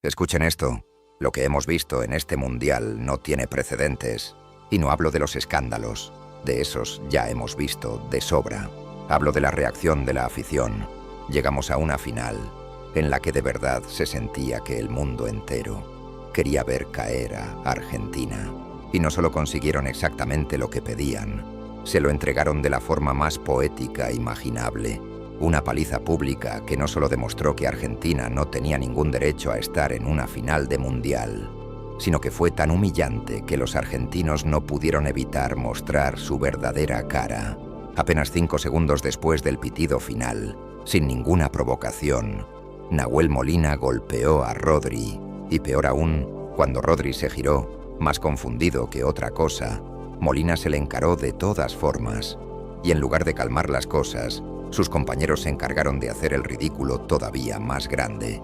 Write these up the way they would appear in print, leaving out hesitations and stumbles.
Escuchen esto. Lo que hemos visto en este mundial no tiene precedentes. Y no hablo de los escándalos. De esos ya hemos visto de sobra. Hablo de la reacción de la afición. Llegamos a una final en la que de verdad se sentía que el mundo entero quería ver caer a Argentina. Y no solo consiguieron exactamente lo que pedían, se lo entregaron de la forma más poética imaginable. Una paliza pública que no solo demostró que Argentina no tenía ningún derecho a estar en una final de mundial, sino que fue tan humillante que los argentinos no pudieron evitar mostrar su verdadera cara. Apenas 5 segundos después del pitido final, sin ninguna provocación, Nahuel Molina golpeó a Rodri, y peor aún, cuando Rodri se giró, más confundido que otra cosa, Molina se le encaró de todas formas, y en lugar de calmar las cosas, sus compañeros se encargaron de hacer el ridículo todavía más grande.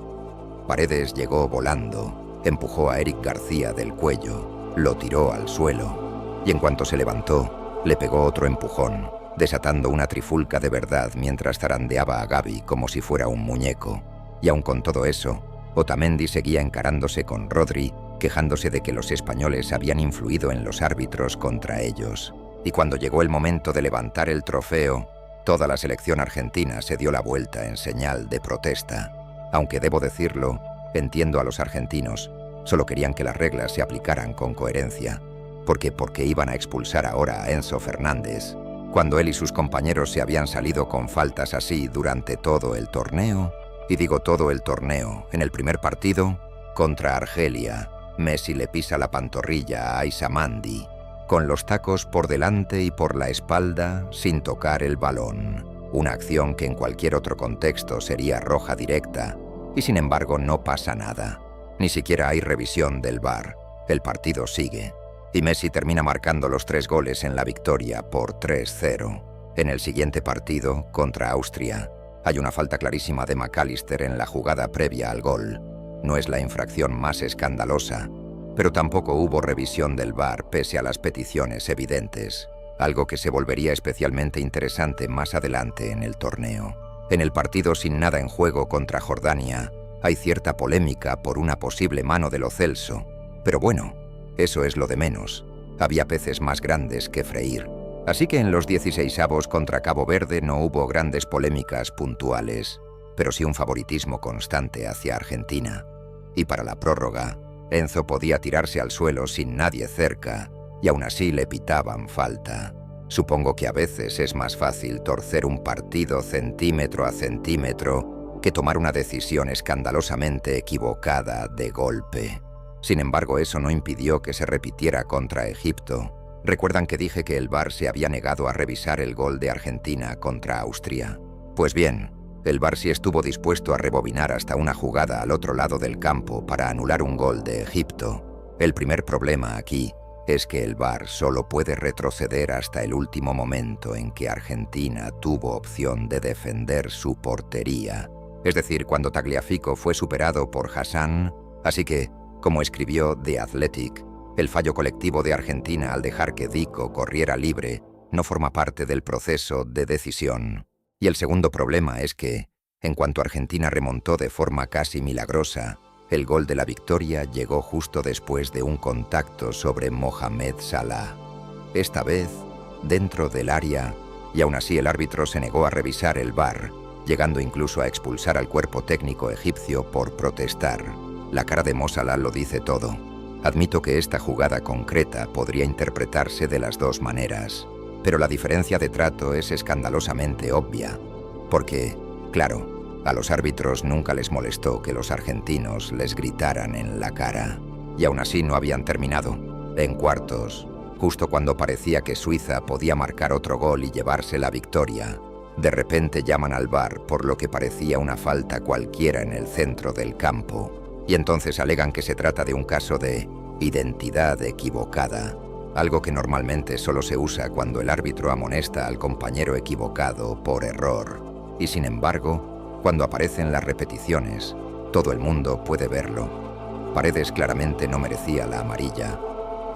Paredes llegó volando, empujó a Eric García del cuello, lo tiró al suelo, y en cuanto se levantó, le pegó otro empujón, desatando una trifulca de verdad mientras zarandeaba a Gavi como si fuera un muñeco. Y aun con todo eso, Otamendi seguía encarándose con Rodri, quejándose de que los españoles habían influido en los árbitros contra ellos. Y cuando llegó el momento de levantar el trofeo, toda la selección argentina se dio la vuelta en señal de protesta. Aunque debo decirlo, entiendo a los argentinos, solo querían que las reglas se aplicaran con coherencia. ¿Por qué iban a expulsar ahora a Enzo Fernández, cuando él y sus compañeros se habían salido con faltas así durante todo el torneo? Y digo todo el torneo, en el primer partido, contra Argelia, Messi le pisa la pantorrilla a Aissa Mandi, con los tacos por delante y por la espalda sin tocar el balón. Una acción que en cualquier otro contexto sería roja directa, y sin embargo no pasa nada. Ni siquiera hay revisión del VAR. El partido sigue, y Messi termina marcando los 3 goles en la victoria por 3-0. En el siguiente partido, contra Austria, hay una falta clarísima de McAllister en la jugada previa al gol. No es la infracción más escandalosa, pero tampoco hubo revisión del VAR pese a las peticiones evidentes, algo que se volvería especialmente interesante más adelante en el torneo. En el partido sin nada en juego contra Jordania, hay cierta polémica por una posible mano de Lo Celso, pero bueno, eso es lo de menos. Había peces más grandes que freír. Así que en los 16avos contra Cabo Verde no hubo grandes polémicas puntuales, pero sí un favoritismo constante hacia Argentina. Y para la prórroga, Enzo podía tirarse al suelo sin nadie cerca, y aún así le pitaban falta. Supongo que a veces es más fácil torcer un partido centímetro a centímetro que tomar una decisión escandalosamente equivocada de golpe. Sin embargo, eso no impidió que se repitiera contra Egipto. ¿Recuerdan que dije que el VAR se había negado a revisar el gol de Argentina contra Austria? Pues bien, el VAR sí estuvo dispuesto a rebobinar hasta una jugada al otro lado del campo para anular un gol de Egipto. El primer problema aquí es que el VAR solo puede retroceder hasta el último momento en que Argentina tuvo opción de defender su portería. Es decir, cuando Tagliafico fue superado por Hassan. Así que, como escribió The Athletic, el fallo colectivo de Argentina al dejar que Dico corriera libre no forma parte del proceso de decisión. Y el segundo problema es que, en cuanto Argentina remontó de forma casi milagrosa, el gol de la victoria llegó justo después de un contacto sobre Mohamed Salah. Esta vez, dentro del área, y aún así el árbitro se negó a revisar el VAR, llegando incluso a expulsar al cuerpo técnico egipcio por protestar. La cara de Mo Salah lo dice todo. Admito que esta jugada concreta podría interpretarse de las dos maneras, pero la diferencia de trato es escandalosamente obvia, porque, claro, a los árbitros nunca les molestó que los argentinos les gritaran en la cara, y aún así no habían terminado. En cuartos, justo cuando parecía que Suiza podía marcar otro gol y llevarse la victoria, de repente llaman al VAR por lo que parecía una falta cualquiera en el centro del campo, y entonces alegan que se trata de un caso de identidad equivocada, algo que normalmente solo se usa cuando el árbitro amonesta al compañero equivocado por error. Y sin embargo, cuando aparecen las repeticiones, todo el mundo puede verlo. Paredes claramente no merecía la amarilla.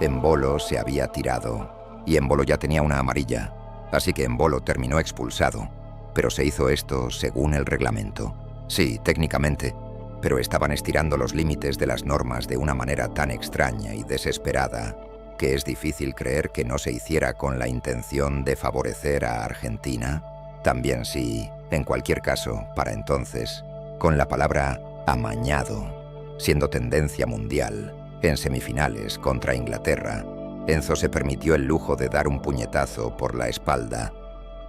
Embolo se había tirado, y Embolo ya tenía una amarilla, así que Embolo terminó expulsado, pero se hizo esto según el reglamento. Sí, técnicamente, pero estaban estirando los límites de las normas de una manera tan extraña y desesperada que es difícil creer que no se hiciera con la intención de favorecer a Argentina. También sí, en cualquier caso, para entonces, con la palabra amañado, siendo tendencia mundial, en semifinales contra Inglaterra, Enzo se permitió el lujo de dar un puñetazo por la espalda,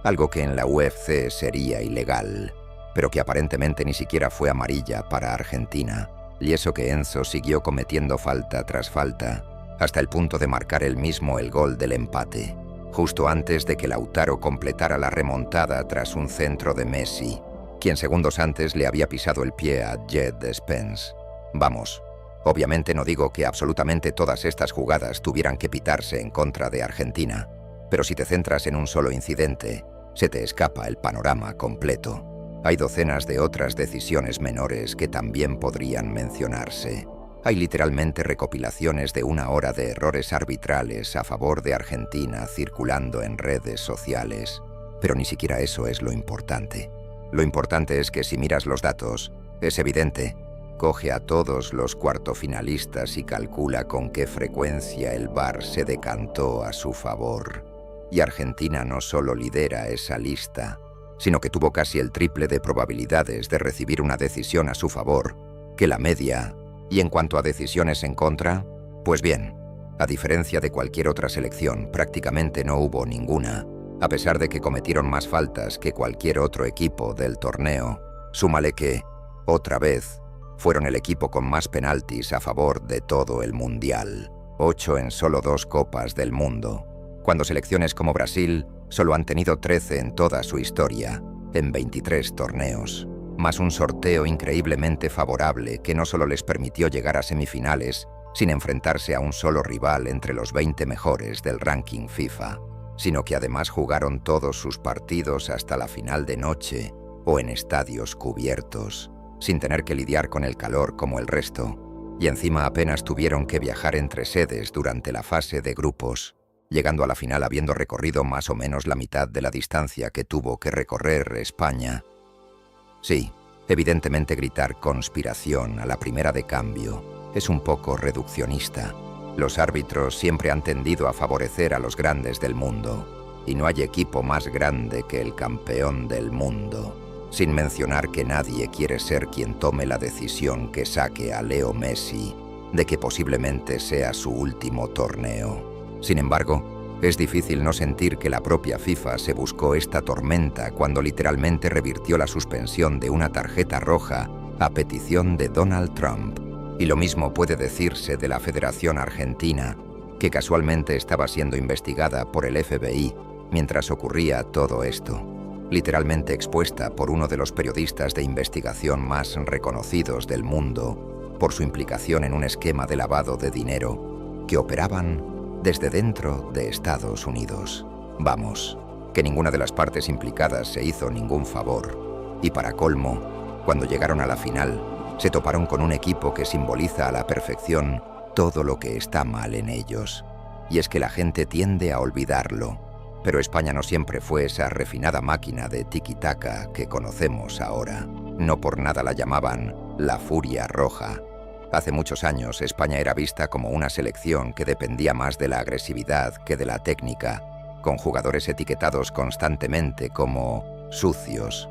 algo que en la UFC sería ilegal, pero que aparentemente ni siquiera fue amarilla para Argentina, y eso que Enzo siguió cometiendo falta tras falta, hasta el punto de marcar él mismo el gol del empate, justo antes de que Lautaro completara la remontada tras un centro de Messi, quien segundos antes le había pisado el pie a Jet Spence. Vamos, obviamente no digo que absolutamente todas estas jugadas tuvieran que pitarse en contra de Argentina, pero si te centras en un solo incidente, se te escapa el panorama completo. Hay docenas de otras decisiones menores que también podrían mencionarse. Hay literalmente recopilaciones de una hora de errores arbitrales a favor de Argentina circulando en redes sociales, pero ni siquiera eso es lo importante. Lo importante es que si miras los datos, es evidente. Coge a todos los cuartofinalistas y calcula con qué frecuencia el VAR se decantó a su favor. Y Argentina no solo lidera esa lista, sino que tuvo casi el triple de probabilidades de recibir una decisión a su favor que la media. Y en cuanto a decisiones en contra, pues bien, a diferencia de cualquier otra selección, prácticamente no hubo ninguna, a pesar de que cometieron más faltas que cualquier otro equipo del torneo. Súmale que, otra vez, fueron el equipo con más penaltis a favor de todo el Mundial, 8 en solo 2 Copas del Mundo, cuando selecciones como Brasil solo han tenido 13 en toda su historia, en 23 torneos, más un sorteo increíblemente favorable que no solo les permitió llegar a semifinales sin enfrentarse a un solo rival entre los 20 mejores del ranking FIFA, sino que además jugaron todos sus partidos hasta la final de noche o en estadios cubiertos, sin tener que lidiar con el calor como el resto, y encima apenas tuvieron que viajar entre sedes durante la fase de grupos, llegando a la final habiendo recorrido más o menos la mitad de la distancia que tuvo que recorrer España. Sí, evidentemente gritar conspiración a la primera de cambio es un poco reduccionista. Los árbitros siempre han tendido a favorecer a los grandes del mundo, y no hay equipo más grande que el campeón del mundo, sin mencionar que nadie quiere ser quien tome la decisión que saque a Leo Messi de que posiblemente sea su último torneo. Sin embargo, es difícil no sentir que la propia FIFA se buscó esta tormenta cuando literalmente revirtió la suspensión de una tarjeta roja a petición de Donald Trump. Y lo mismo puede decirse de la Federación Argentina, que casualmente estaba siendo investigada por el FBI mientras ocurría todo esto, literalmente expuesta por uno de los periodistas de investigación más reconocidos del mundo por su implicación en un esquema de lavado de dinero que operaban desde dentro de Estados Unidos. Vamos, que ninguna de las partes implicadas se hizo ningún favor. Y para colmo, cuando llegaron a la final, se toparon con un equipo que simboliza a la perfección todo lo que está mal en ellos. Y es que la gente tiende a olvidarlo. Pero España no siempre fue esa refinada máquina de tiki-taka que conocemos ahora. No por nada la llamaban la Furia Roja. Hace muchos años, España era vista como una selección que dependía más de la agresividad que de la técnica, con jugadores etiquetados constantemente como sucios.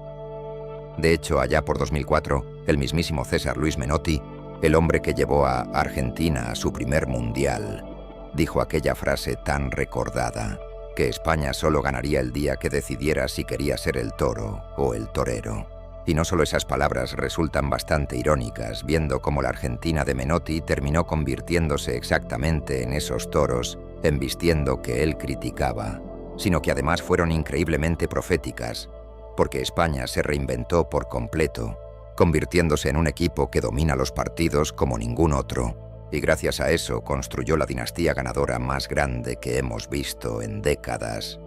De hecho, allá por 2004, el mismísimo César Luis Menotti, el hombre que llevó a Argentina a su primer mundial, dijo aquella frase tan recordada, que España solo ganaría el día que decidiera si quería ser el toro o el torero. Y no solo esas palabras resultan bastante irónicas, viendo cómo la Argentina de Menotti terminó convirtiéndose exactamente en esos toros, embistiendo que él criticaba, sino que además fueron increíblemente proféticas, porque España se reinventó por completo, convirtiéndose en un equipo que domina los partidos como ningún otro, y gracias a eso construyó la dinastía ganadora más grande que hemos visto en décadas.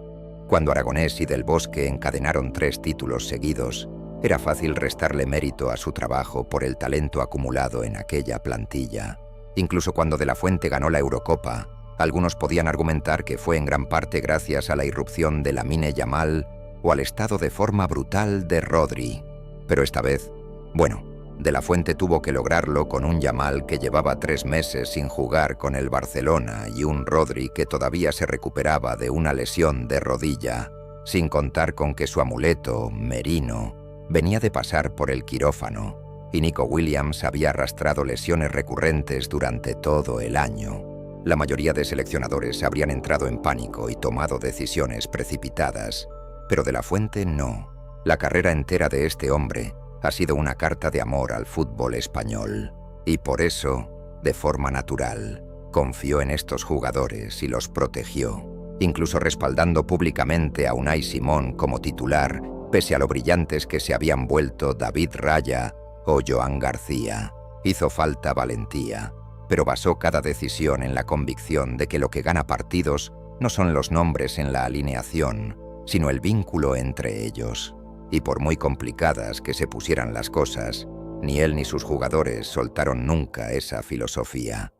Cuando Aragonés y Del Bosque encadenaron 3 títulos seguidos, era fácil restarle mérito a su trabajo por el talento acumulado en aquella plantilla. Incluso cuando De la Fuente ganó la Eurocopa, algunos podían argumentar que fue en gran parte gracias a la irrupción de Lamine Yamal o al estado de forma brutal de Rodri. Pero esta vez, bueno, De la Fuente tuvo que lograrlo con un Yamal que llevaba 3 meses sin jugar con el Barcelona y un Rodri que todavía se recuperaba de una lesión de rodilla, sin contar con que su amuleto, Merino, venía de pasar por el quirófano y Nico Williams había arrastrado lesiones recurrentes durante todo el año. La mayoría de seleccionadores habrían entrado en pánico y tomado decisiones precipitadas, pero De la Fuente no. La carrera entera de este hombre ha sido una carta de amor al fútbol español y por eso, de forma natural, confió en estos jugadores y los protegió, incluso respaldando públicamente a Unai Simón como titular, pese a lo brillantes que se habían vuelto David Raya o Joan García. Hizo falta valentía, pero basó cada decisión en la convicción de que lo que gana partidos no son los nombres en la alineación, sino el vínculo entre ellos. Y por muy complicadas que se pusieran las cosas, ni él ni sus jugadores soltaron nunca esa filosofía.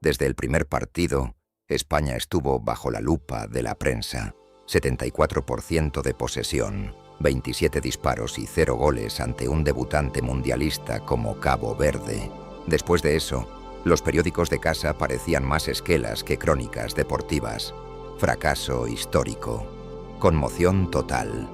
Desde el primer partido, España estuvo bajo la lupa de la prensa. 74% de posesión, 27 disparos y 0 goles ante un debutante mundialista como Cabo Verde. Después de eso, los periódicos de casa parecían más esquelas que crónicas deportivas. Fracaso histórico. Conmoción total.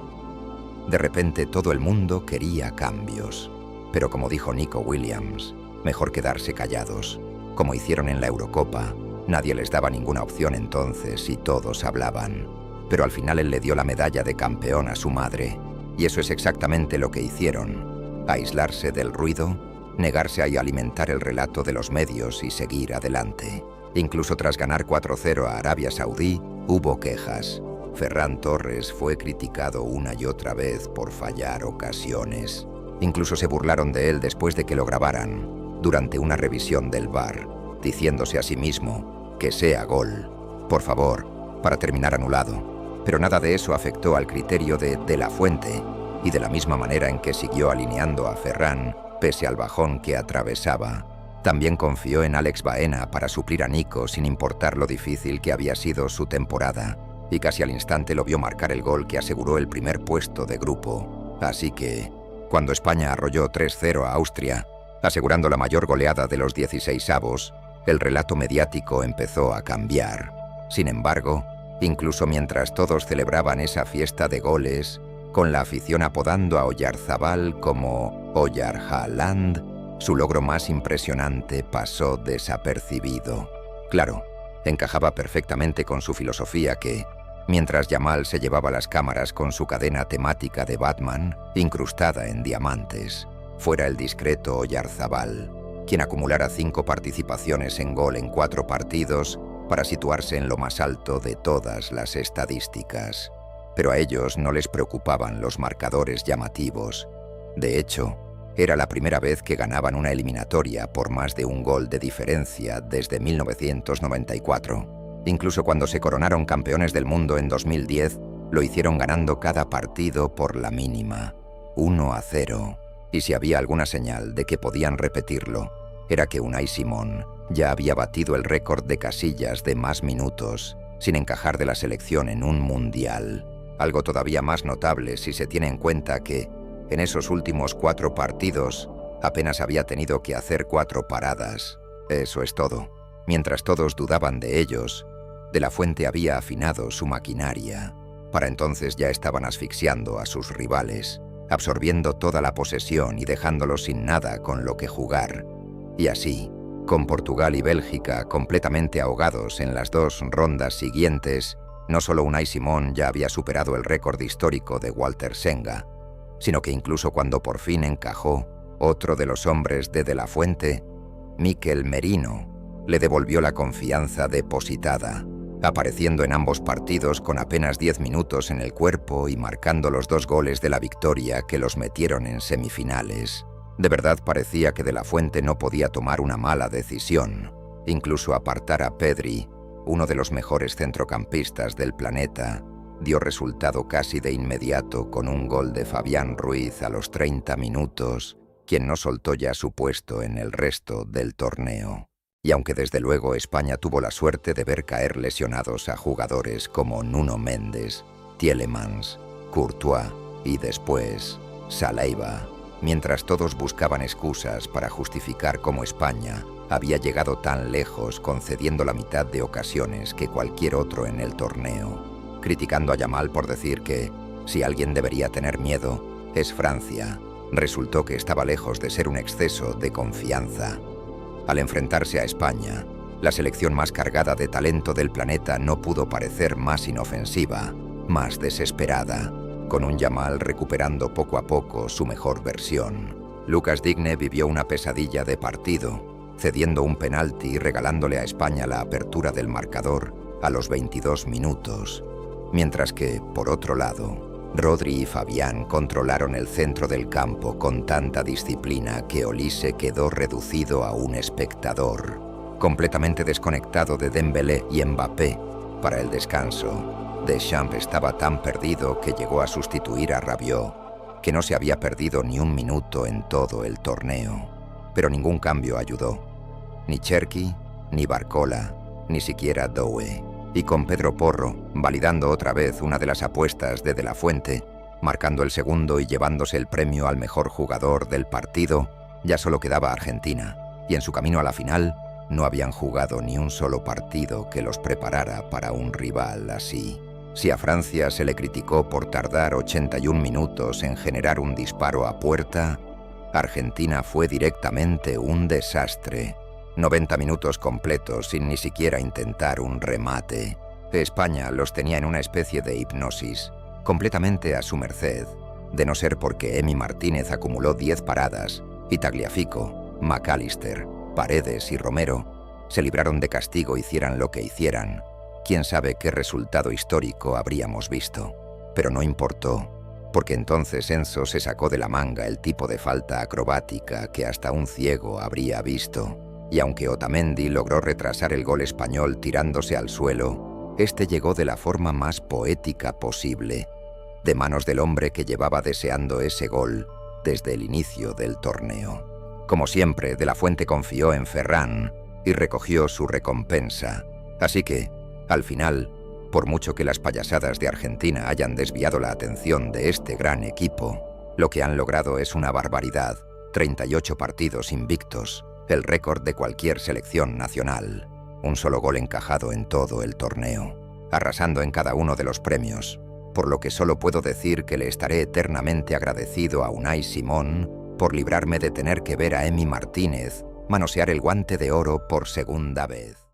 De repente todo el mundo quería cambios. Pero como dijo Nico Williams, mejor quedarse callados. Como hicieron en la Eurocopa, nadie les daba ninguna opción entonces y todos hablaban. Pero al final él le dio la medalla de campeón a su madre. Y eso es exactamente lo que hicieron. Aislarse del ruido, negarse a alimentar el relato de los medios y seguir adelante. Incluso tras ganar 4-0 a Arabia Saudí, hubo quejas. Ferran Torres fue criticado una y otra vez por fallar ocasiones. Incluso se burlaron de él después de que lo grabaran, durante una revisión del VAR, diciéndose a sí mismo que sea gol, por favor, para terminar anulado. Pero nada de eso afectó al criterio de la Fuente, y de la misma manera en que siguió alineando a Ferran, pese al bajón que atravesaba, también confió en Alex Baena para suplir a Nico sin importar lo difícil que había sido su temporada. Y casi al instante lo vio marcar el gol que aseguró el primer puesto de grupo. Así que, cuando España arrolló 3-0 a Austria, asegurando la mayor goleada de los 16avos, el relato mediático empezó a cambiar. Sin embargo, incluso mientras todos celebraban esa fiesta de goles, con la afición apodando a Oyarzabal como Oyarhaaland, su logro más impresionante pasó desapercibido. Claro, encajaba perfectamente con su filosofía que, mientras Yamal se llevaba las cámaras con su cadena temática de Batman, incrustada en diamantes, fuera el discreto Oyarzabal, quien acumulara 5 participaciones en gol en 4 partidos para situarse en lo más alto de todas las estadísticas. Pero a ellos no les preocupaban los marcadores llamativos. De hecho, era la primera vez que ganaban una eliminatoria por más de un gol de diferencia desde 1994. Incluso cuando se coronaron campeones del mundo en 2010, lo hicieron ganando cada partido por la mínima, 1-0. Y si había alguna señal de que podían repetirlo, era que Unai Simón ya había batido el récord de Casillas de más minutos, sin encajar de la selección en un mundial. Algo todavía más notable si se tiene en cuenta que, en esos últimos 4 partidos, apenas había tenido que hacer 4 paradas. Eso es todo. Mientras todos dudaban de ellos, De la Fuente había afinado su maquinaria. Para entonces ya estaban asfixiando a sus rivales, absorbiendo toda la posesión y dejándolos sin nada con lo que jugar. Y así, con Portugal y Bélgica completamente ahogados en las 2 rondas siguientes, no solo Unai Simón ya había superado el récord histórico de Walter Senga, sino que incluso cuando por fin encajó, otro de los hombres de la Fuente, Mikel Merino, le devolvió la confianza depositada, apareciendo en ambos partidos con apenas 10 minutos en el cuerpo y marcando los 2 goles de la victoria que los metieron en semifinales. De verdad parecía que De la Fuente no podía tomar una mala decisión. Incluso apartar a Pedri, uno de los mejores centrocampistas del planeta, dio resultado casi de inmediato con un gol de Fabián Ruiz a los 30 minutos, quien no soltó ya su puesto en el resto del torneo. Y aunque desde luego España tuvo la suerte de ver caer lesionados a jugadores como Nuno Mendes, Tielemans, Courtois y después Saliba, Mientras todos buscaban excusas para justificar cómo España había llegado tan lejos concediendo la mitad de ocasiones que cualquier otro en el torneo, criticando a Yamal por decir que, si alguien debería tener miedo, es Francia, resultó que estaba lejos de ser un exceso de confianza. Al enfrentarse a España, la selección más cargada de talento del planeta no pudo parecer más inofensiva, más desesperada, con un Yamal recuperando poco a poco su mejor versión. Lucas Digne vivió una pesadilla de partido, cediendo un penalti y regalándole a España la apertura del marcador a los 22 minutos, mientras que, por otro lado, Rodri y Fabián controlaron el centro del campo con tanta disciplina que Olise quedó reducido a un espectador, completamente desconectado de Dembélé y Mbappé. Para el descanso, Deschamps estaba tan perdido que llegó a sustituir a Rabiot, que no se había perdido ni un minuto en todo el torneo. Pero ningún cambio ayudó. Ni Cherki, ni Barcola, ni siquiera Doué. Y con Pedro Porro, validando otra vez una de las apuestas de la Fuente, marcando el segundo y llevándose el premio al mejor jugador del partido, ya solo quedaba Argentina, y en su camino a la final no habían jugado ni un solo partido que los preparara para un rival así. Si a Francia se le criticó por tardar 81 minutos en generar un disparo a puerta, Argentina fue directamente un desastre. 90 minutos completos sin ni siquiera intentar un remate. España los tenía en una especie de hipnosis, completamente a su merced, de no ser porque Emi Martínez acumuló 10 paradas y Tagliafico, McAllister, Paredes y Romero se libraron de castigo hicieran lo que hicieran. Quién sabe qué resultado histórico habríamos visto. Pero no importó, porque entonces Enzo se sacó de la manga el tipo de falta acrobática que hasta un ciego habría visto. Y aunque Otamendi logró retrasar el gol español tirándose al suelo, este llegó de la forma más poética posible, de manos del hombre que llevaba deseando ese gol desde el inicio del torneo. Como siempre, De la Fuente confió en Ferran y recogió su recompensa. Así que, al final, por mucho que las payasadas de Argentina hayan desviado la atención de este gran equipo, lo que han logrado es una barbaridad: 38 partidos invictos, el récord de cualquier selección nacional, un solo gol encajado en todo el torneo, arrasando en cada uno de los premios, por lo que solo puedo decir que le estaré eternamente agradecido a Unai Simón por librarme de tener que ver a Emi Martínez manosear el guante de oro por segunda vez.